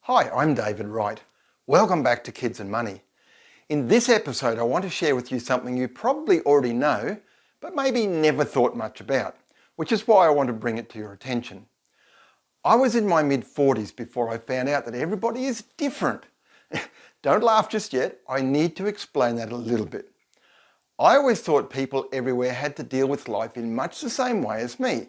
Hi, I'm David Wright. Welcome back to Kids and Money. In this episode, I want to share with you something you probably already know, but maybe never thought much about, which is why I want to bring it to your attention. I was in my mid-40s before I found out that everybody is different. Don't laugh just yet, I need to explain that a little bit. I always thought people everywhere had to deal with life in much the same way as me.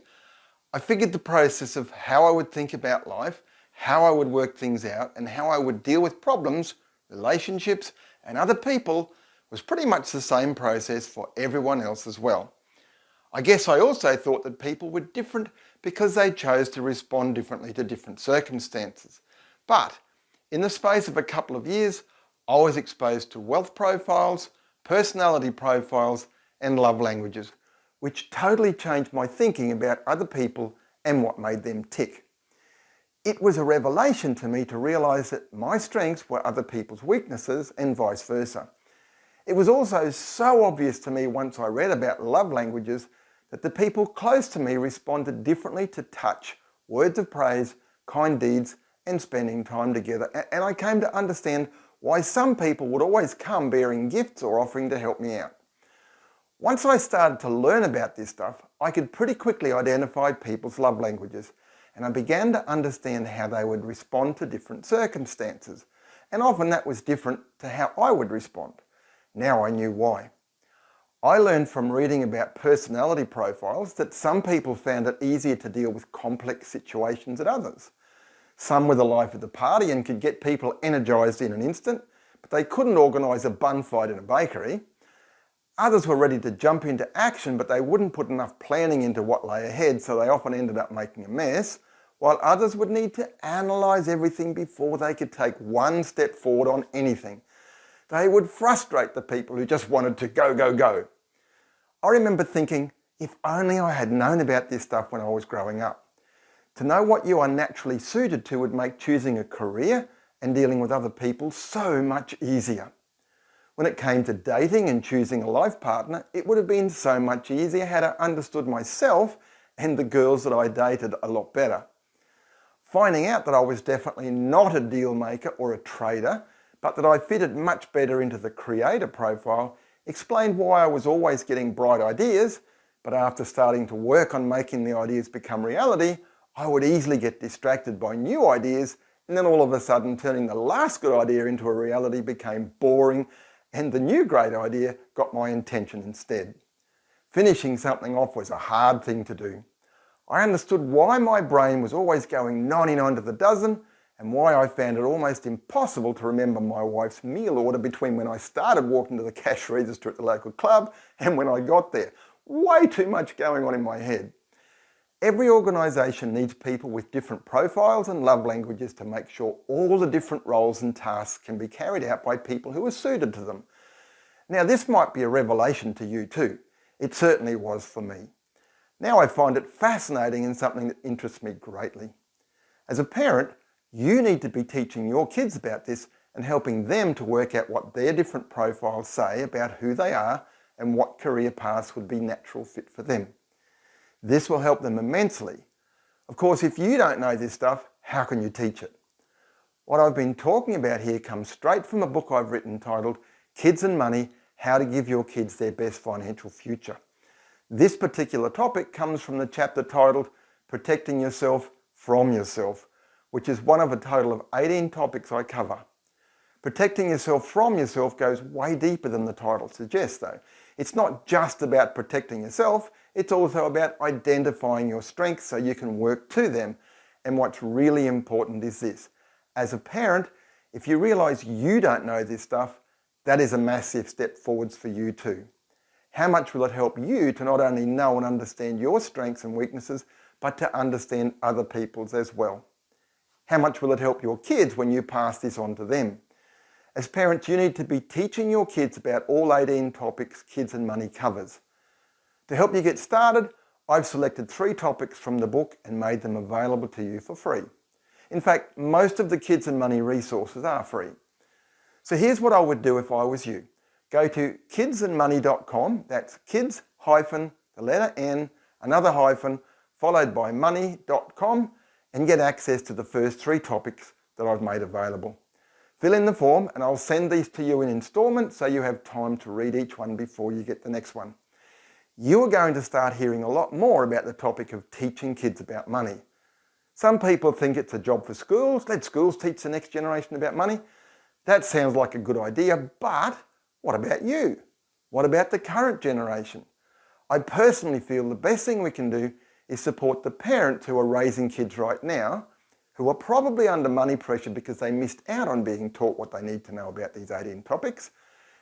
I figured the process of how I would think about life, how I would work things out, and how I would deal with problems, relationships, and other people was pretty much the same process for everyone else as well. I guess I also thought that people were different because they chose to respond differently to different circumstances. But in the space of a couple of years, I was exposed to wealth profiles, personality profiles, and love languages, which totally changed my thinking about other people and what made them tick. It was a revelation to me to realise that my strengths were other people's weaknesses and vice versa. It was also so obvious to me once I read about love languages that the people close to me responded differently to touch, words of praise, kind deeds, and spending time together. And I came to understand why some people would always come bearing gifts or offering to help me out. Once I started to learn about this stuff, I could pretty quickly identify people's love languages, and I began to understand how they would respond to different circumstances. And often that was different to how I would respond. Now I knew why. I learned from reading about personality profiles that some people found it easier to deal with complex situations than others. Some were the life of the party and could get people energised in an instant, but they couldn't organise a bun fight in a bakery. Others were ready to jump into action, but they wouldn't put enough planning into what lay ahead, so they often ended up making a mess, while others would need to analyse everything before they could take one step forward on anything. They would frustrate the people who just wanted to go, go, go. I remember thinking, if only I had known about this stuff when I was growing up. To know what you are naturally suited to would make choosing a career and dealing with other people so much easier. When it came to dating and choosing a life partner, it would have been so much easier had I understood myself and the girls that I dated a lot better. Finding out that I was definitely not a deal maker or a trader, but that I fitted much better into the creator profile, explained why I was always getting bright ideas, but after starting to work on making the ideas become reality, I would easily get distracted by new ideas, and then all of a sudden turning the last good idea into a reality became boring, and the new great idea got my attention instead. Finishing something off was a hard thing to do. I understood why my brain was always going 99 to the dozen, and why I found it almost impossible to remember my wife's meal order between when I started walking to the cash register at the local club and when I got there. Way too much going on in my head. Every organisation needs people with different profiles and love languages to make sure all the different roles and tasks can be carried out by people who are suited to them. Now this might be a revelation to you too. It certainly was for me. Now I find it fascinating and something that interests me greatly. As a parent, you need to be teaching your kids about this and helping them to work out what their different profiles say about who they are and what career paths would be natural fit for them. This will help them immensely. Of course, if you don't know this stuff, how can you teach it? What I've been talking about here comes straight from a book I've written titled Kids and Money, How to Give Your Kids Their Best Financial Future. This particular topic comes from the chapter titled Protecting Yourself from Yourself, which is one of a total of 18 topics I cover. Protecting yourself from yourself goes way deeper than the title suggests though. It's not just about protecting yourself, it's also about identifying your strengths so you can work to them. And what's really important is this. As a parent, if you realise you don't know this stuff, that is a massive step forwards for you too. How much will it help you to not only know and understand your strengths and weaknesses, but to understand other people's as well? How much will it help your kids when you pass this on to them? As parents, you need to be teaching your kids about all 18 topics Kids and Money covers. To help you get started, I've selected 3 topics from the book and made them available to you for free. In fact, most of the Kids and Money resources are free. So here's what I would do if I was you. Go to kidsandmoney.com, that's kids hyphen, the letter N, another hyphen, followed by money.com, and get access to the first 3 topics that I've made available. Fill in the form and I'll send these to you in instalments so you have time to read each one before you get the next one. You are going to start hearing a lot more about the topic of teaching kids about money. Some people think it's a job for schools. Let schools teach the next generation about money. That sounds like a good idea, but what about you? What about the current generation? I personally feel the best thing we can do is support the parents who are raising kids right now, who are probably under money pressure because they missed out on being taught what they need to know about these 18 topics,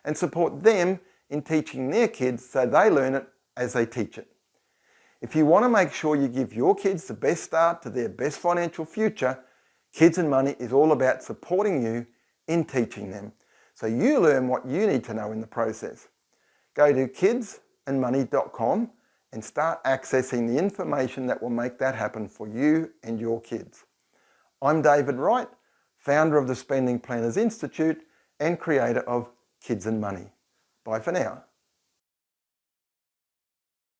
and support them in teaching their kids so they learn it as they teach it. If you want to make sure you give your kids the best start to their best financial future, Kids and Money is all about supporting you in teaching them, so you learn what you need to know in the process. Go to kidsandmoney.com and start accessing the information that will make that happen for you and your kids. I'm David Wright, founder of the Spending Planners Institute and creator of Kids and Money. Bye for now.